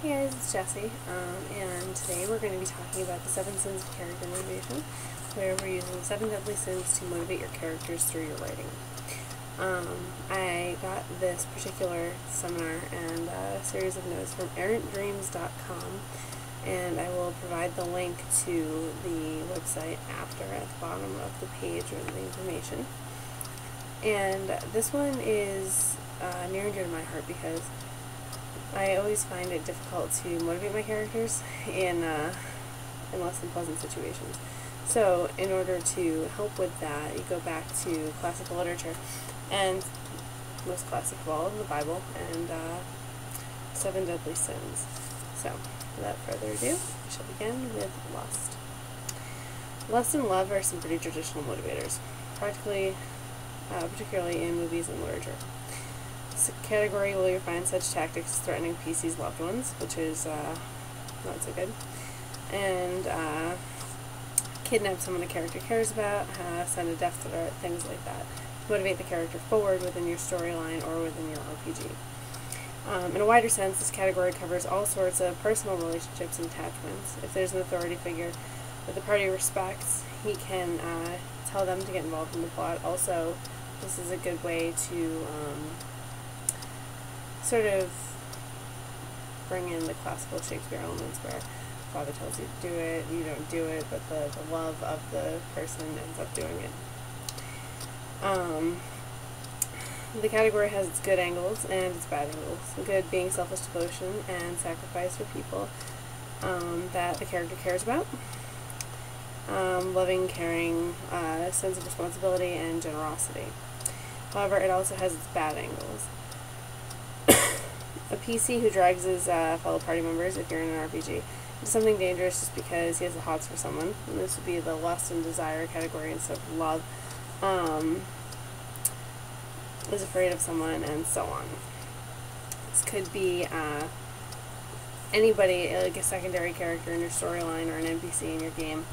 Hey guys, it's Jessie, and today we're going to be talking about the 7 sins of character motivation, where we're using 7 deadly sins to motivate your characters through your writing. I got this particular seminar and a series of notes from errantdreams.com, and I will provide the link to the website after at the bottom of the page with the information. And this one is near and dear to my heart because I always find it difficult to motivate my characters in less than pleasant situations. So in order to help with that, you go back to classical literature, and most classic of all, the Bible, and 7 deadly sins. So without further ado, we shall begin with lust. Lust and love are some pretty traditional motivators, particularly in movies and literature. This category will you find such tactics as threatening PC's loved ones, which is not so good, and kidnap someone a character cares about, send a death threat, things like that, to motivate the character forward within your storyline or within your RPG. In a wider sense, this category covers all sorts of personal relationships and attachments. If there's an authority figure that the party respects, he can tell them to get involved in the plot. Also, this is a good way to sort of bring in the classical Shakespeare elements where father tells you to do it, you don't do it, but the love of the person ends up doing it. The category has its good angles and its bad angles. Good being selfish devotion and sacrifice for people that the character cares about. Loving, caring, sense of responsibility, and generosity. However, it also has its bad angles. A PC who drags his fellow party members, if you're in an RPG, into something dangerous just because he has the hots for someone, and this would be the lust and desire category instead of love, is afraid of someone, and so on. This could be anybody, like a secondary character in your storyline or an NPC in your game,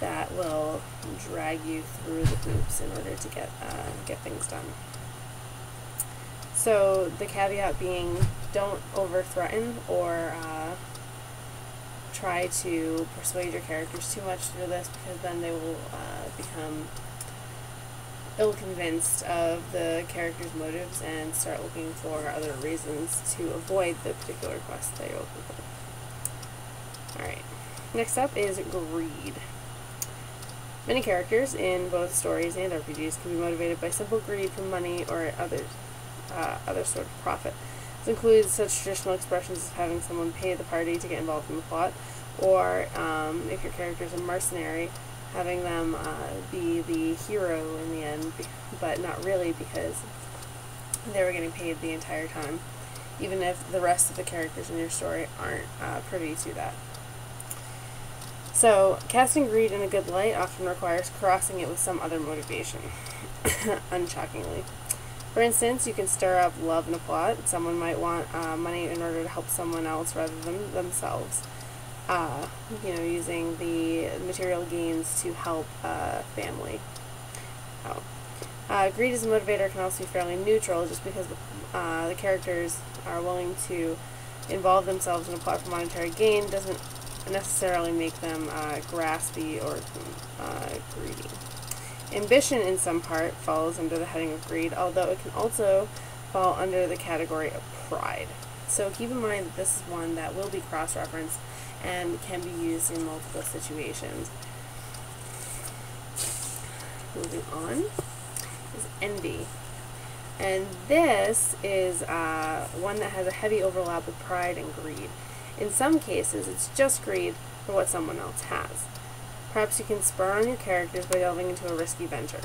that will drag you through the hoops in order to get things done. So the caveat being, don't over-threaten or try to persuade your characters too much through this, because then they will become ill-convinced of the character's motives and start looking for other reasons to avoid the particular quest they open for. Alright, next up is greed. Many characters in both stories and RPGs can be motivated by simple greed for money or other sort of profit. This includes such traditional expressions as having someone pay the party to get involved in the plot, or if your character is a mercenary, having them be the hero in the end, but not really, because they were getting paid the entire time, even if the rest of the characters in your story aren't privy to that. So, casting greed in a good light often requires crossing it with some other motivation, unshockingly. For instance, you can stir up love in a plot. Someone might want money in order to help someone else rather than themselves. Using the material gains to help family. Greed as a motivator can also be fairly neutral, just because the characters are willing to involve themselves in a plot for monetary gain doesn't necessarily make them graspy or greedy. Ambition, in some part, falls under the heading of greed, although it can also fall under the category of pride. So keep in mind that this is one that will be cross-referenced and can be used in multiple situations. Moving on is envy. And this is one that has a heavy overlap with pride and greed. In some cases, it's just greed for what someone else has. Perhaps you can spur on your characters by delving into a risky venture.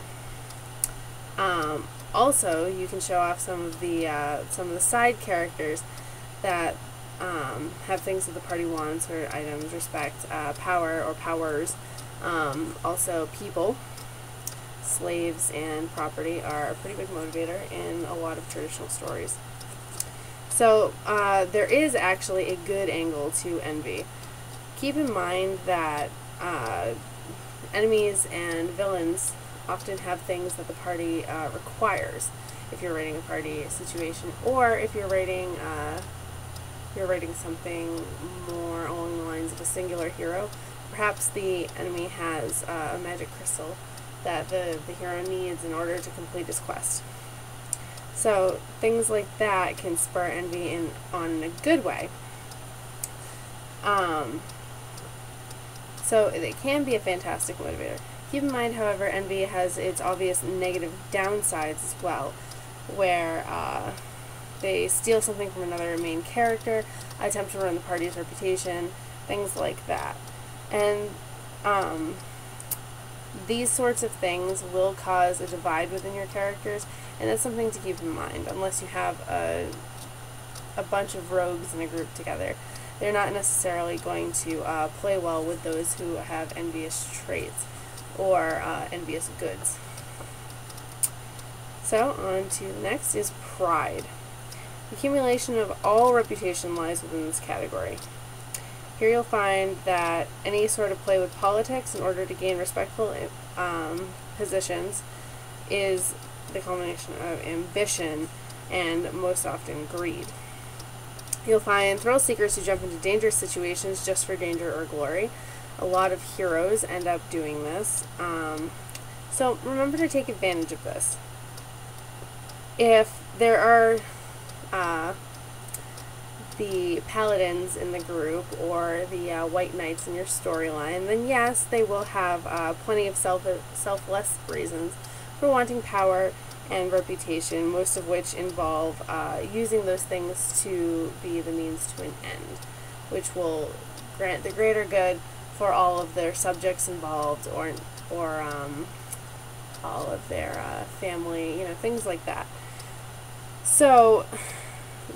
Also, you can show off some of the side characters that have things that the party wants, or items, respect, power, or powers. Also, people, slaves, and property are a pretty big motivator in a lot of traditional stories. So, there is actually a good angle to envy. Keep in mind that enemies and villains often have things that the party requires if you're writing a party situation, or if you're writing you're writing something more along the lines of a singular hero, perhaps the enemy has a magic crystal that the hero needs in order to complete his quest. So things like that can spur envy on a good way. So it can be a fantastic motivator. Keep in mind, however, envy has its obvious negative downsides as well, where they steal something from another main character, attempt to ruin the party's reputation, things like that. And these sorts of things will cause a divide within your characters, and that's something to keep in mind. Unless you have a bunch of rogues in a group together, they're not necessarily going to play well with those who have envious traits or envious goods. So on to the next is pride. The accumulation of all reputation lies within this category. Here you'll find that any sort of play with politics in order to gain respectful positions is the culmination of ambition and most often greed. You'll find thrill seekers who jump into dangerous situations just for danger or glory. A lot of heroes end up doing this. So remember to take advantage of this. If there are the paladins in the group or the white knights in your storyline, then yes, they will have plenty of selfless reasons for wanting power and reputation, most of which involve using those things to be the means to an end, which will grant the greater good for all of their subjects involved, or all of their family, things like that. So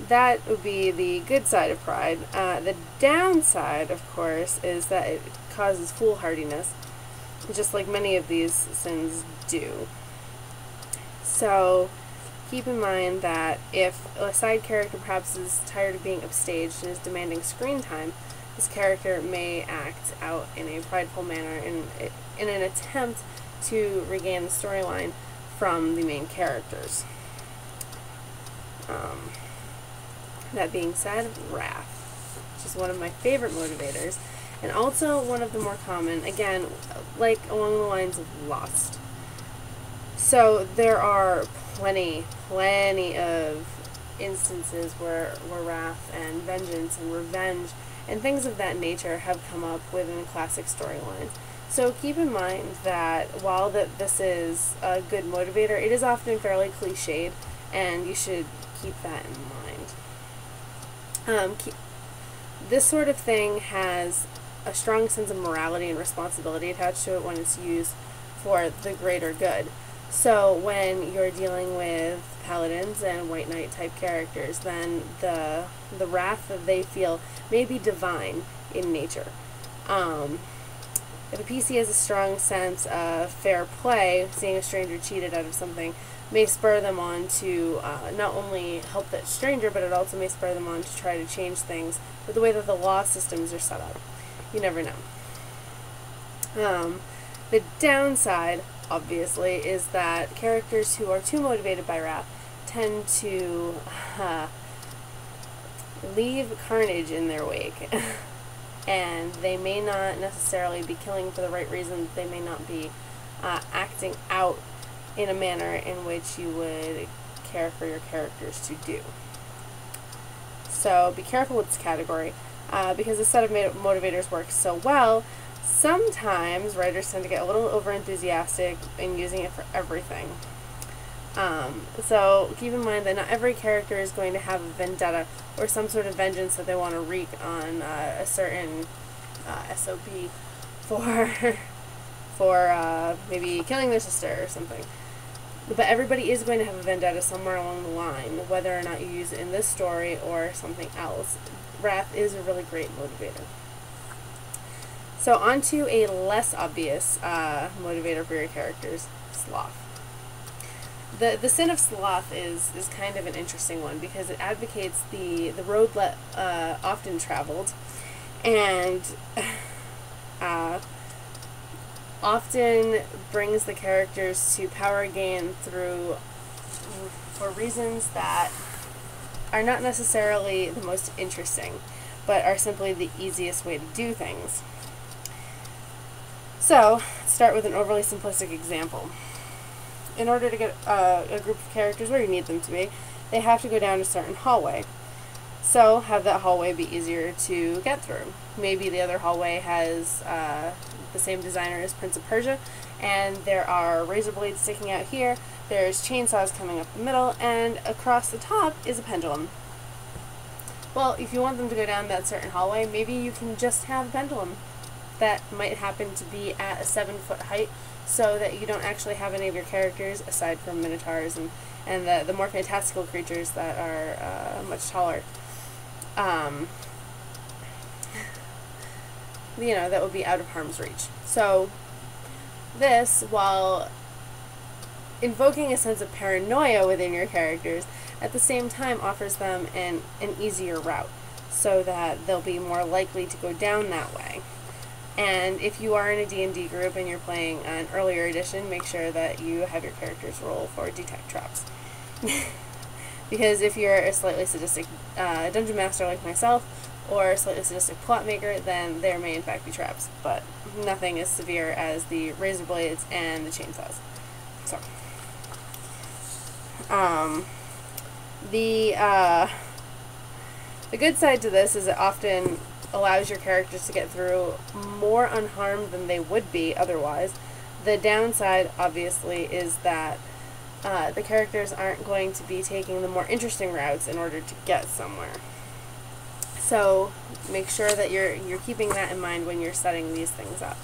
that would be the good side of pride. The downside, of course, is that it causes foolhardiness, just like many of these sins do. So keep in mind that if a side character perhaps is tired of being upstaged and is demanding screen time, this character may act out in a prideful manner in an attempt to regain the storyline from the main characters. That being said, wrath, which is one of my favorite motivators, and also one of the more common, again, like along the lines of lust. So there are plenty of instances where wrath and vengeance and revenge and things of that nature have come up within classic storylines. So keep in mind that while this is a good motivator, it is often fairly cliched, and you should keep that in mind. This sort of thing has a strong sense of morality and responsibility attached to it when it's used for the greater good. So when you're dealing with paladins and white knight type characters, then the wrath that they feel may be divine in nature. If a PC has a strong sense of fair play, seeing a stranger cheated out of something may spur them on to not only help that stranger, but it also may spur them on to try to change things with the way that the law systems are set up. You never know. The downside, obviously, is that characters who are too motivated by wrath tend to leave carnage in their wake. And they may not necessarily be killing for the right reasons. They may not be acting out in a manner in which you would care for your characters to do. So be careful with this category, because this set of motivators works so well. Sometimes writers tend to get a little overenthusiastic in using it for everything. So keep in mind that not every character is going to have a vendetta or some sort of vengeance that they want to wreak on a certain SOB for maybe killing their sister or something. But everybody is going to have a vendetta somewhere along the line, whether or not you use it in this story or something else. Wrath is a really great motivator. So on to a less obvious motivator for your characters, sloth. The sin of sloth is kind of an interesting one, because it advocates the road often traveled, and often brings the characters to power gain for reasons that are not necessarily the most interesting, but are simply the easiest way to do things. So, let's start with an overly simplistic example. In order to get a group of characters where you need them to be, they have to go down a certain hallway. So, have that hallway be easier to get through. Maybe the other hallway has the same designer as Prince of Persia, and there are razor blades sticking out here, there's chainsaws coming up the middle, and across the top is a pendulum. Well, if you want them to go down that certain hallway, maybe you can just have a pendulum that might happen to be at a 7-foot height, so that you don't actually have any of your characters, aside from minotaurs and the more fantastical creatures that are much taller. You know, that would be out of harm's reach. So this, while invoking a sense of paranoia within your characters, at the same time offers them an easier route, so that they'll be more likely to go down that way. And if you are in a D&D group and you're playing an earlier edition, make sure that you have your characters roll for detect traps. Because if you're a slightly sadistic dungeon master like myself, or a slightly sadistic plot maker, then there may in fact be traps, but nothing as severe as the razor blades and the chainsaws. So, the good side to this is it often allows your characters to get through more unharmed than they would be otherwise. The downside, obviously, is that the characters aren't going to be taking the more interesting routes in order to get somewhere. So make sure that you're keeping that in mind when you're setting these things up.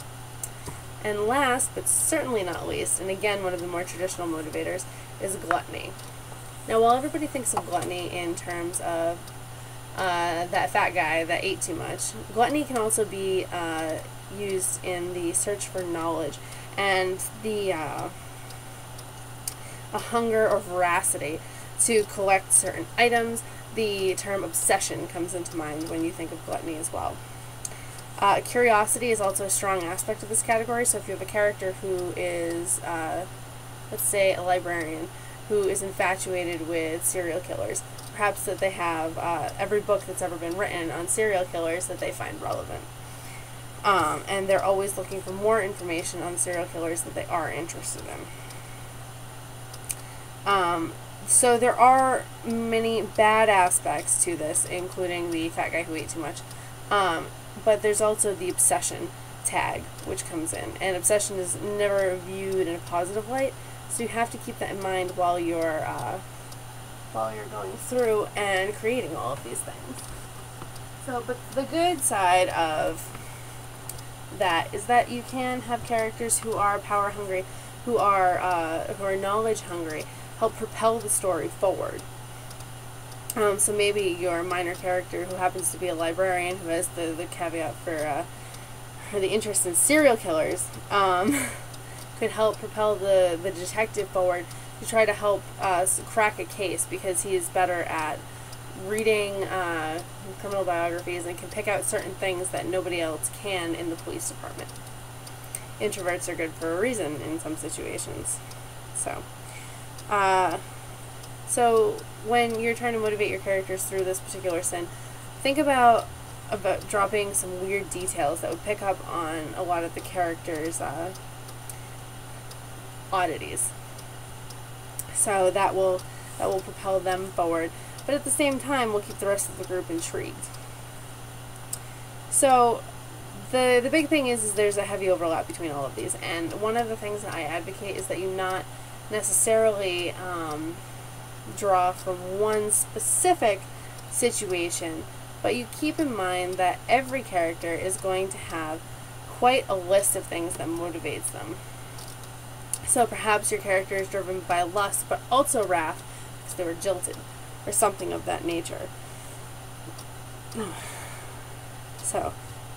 And last, but certainly not least, and again one of the more traditional motivators, is gluttony. Now, while everybody thinks of gluttony in terms of that fat guy that ate too much, gluttony can also be used in the search for knowledge and a hunger or voracity to collect certain items. The term obsession comes into mind when you think of gluttony as well. Curiosity is also a strong aspect of this category, so if you have a character who is, let's say, a librarian who is infatuated with serial killers, perhaps that they have every book that's ever been written on serial killers that they find relevant. And they're always looking for more information on serial killers that they are interested in. So there are many bad aspects to this, including the fat guy who ate too much. But there's also the obsession tag, which comes in. And obsession is never viewed in a positive light, so you have to keep that in mind while you're going through and creating all of these things. So, but the good side of that is that you can have characters who are power hungry, who are knowledge hungry, help propel the story forward. So maybe your minor character who happens to be a librarian who has the caveat for the interest in serial killers could help propel the detective forward to try to help crack a case, because he is better at reading criminal biographies and can pick out certain things that nobody else can in the police department. Introverts are good for a reason in some situations. So when you're trying to motivate your characters through this particular sin, think about dropping some weird details that would pick up on a lot of the characters' oddities. So that will propel them forward, but at the same time will keep the rest of the group intrigued. So the big thing is there's a heavy overlap between all of these, and one of the things that I advocate is that you not necessarily draw from one specific situation, but you keep in mind that every character is going to have quite a list of things that motivates them. So perhaps your character is driven by lust, but also wrath because they were jilted, or something of that nature. So,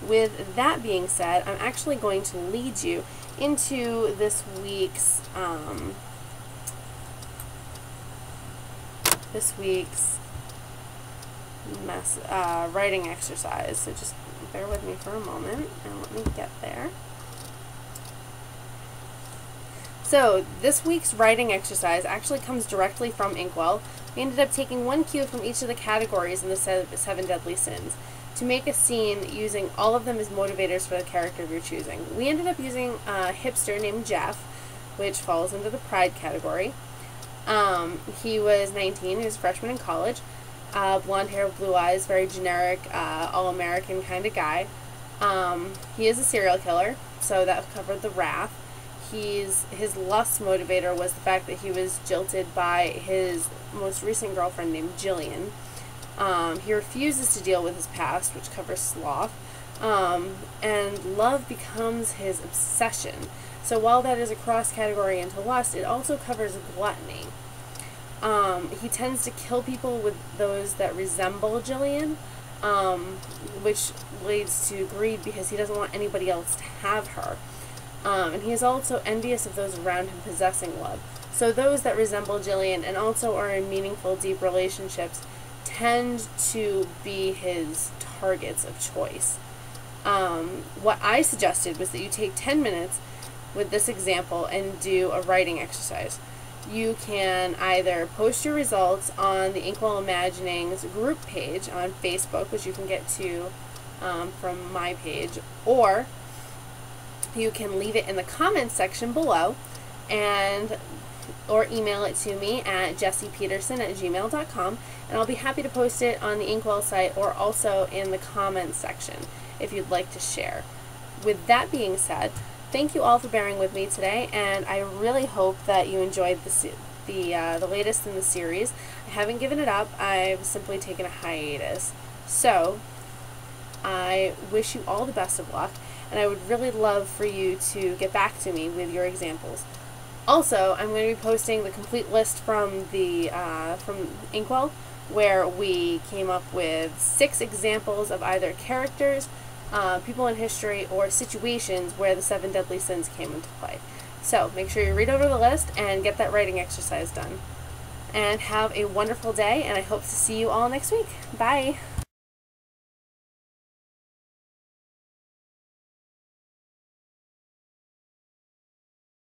with that being said, I'm actually going to lead you into this week's writing exercise. So just bear with me for a moment and let me get there. So this week's writing exercise actually comes directly from Inkwell. We ended up taking one cue from each of the categories in the seven deadly sins to make a scene using all of them as motivators for the character you're choosing. We ended up using a hipster named Jeff, which falls into the pride category. He was 19, he was a freshman in college, blonde hair, blue eyes, very generic, all-American kind of guy. He is a serial killer, so that covered the wrath. His lust motivator was the fact that he was jilted by his most recent girlfriend named Jillian. He refuses to deal with his past, which covers sloth, and love becomes his obsession. So while that is a cross category into lust, it also covers gluttony. He tends to kill people with those that resemble Jillian, which leads to greed because he doesn't want anybody else to have her. And he is also envious of those around him possessing love. So those that resemble Jillian and also are in meaningful, deep relationships tend to be his targets of choice. What I suggested was that you take 10 minutes with this example and do a writing exercise. You can either post your results on the Inkwell Imaginings group page on Facebook, which you can get to from my page, or you can leave it in the comments section below or email it to me at jessiepeterson@gmail.com, and I'll be happy to post it on the Inkwell site or also in the comments section if you'd like to share. With that being said, thank you all for bearing with me today, and I really hope that you enjoyed the latest in the series. I haven't given it up. I've simply taken a hiatus. So I wish you all the best of luck, and I would really love for you to get back to me with your examples. Also, I'm going to be posting the complete list from Inkwell, where we came up with 6 examples of either characters, people in history, or situations where the 7 deadly sins came into play. So make sure you read over the list and get that writing exercise done. And have a wonderful day, and I hope to see you all next week. Bye!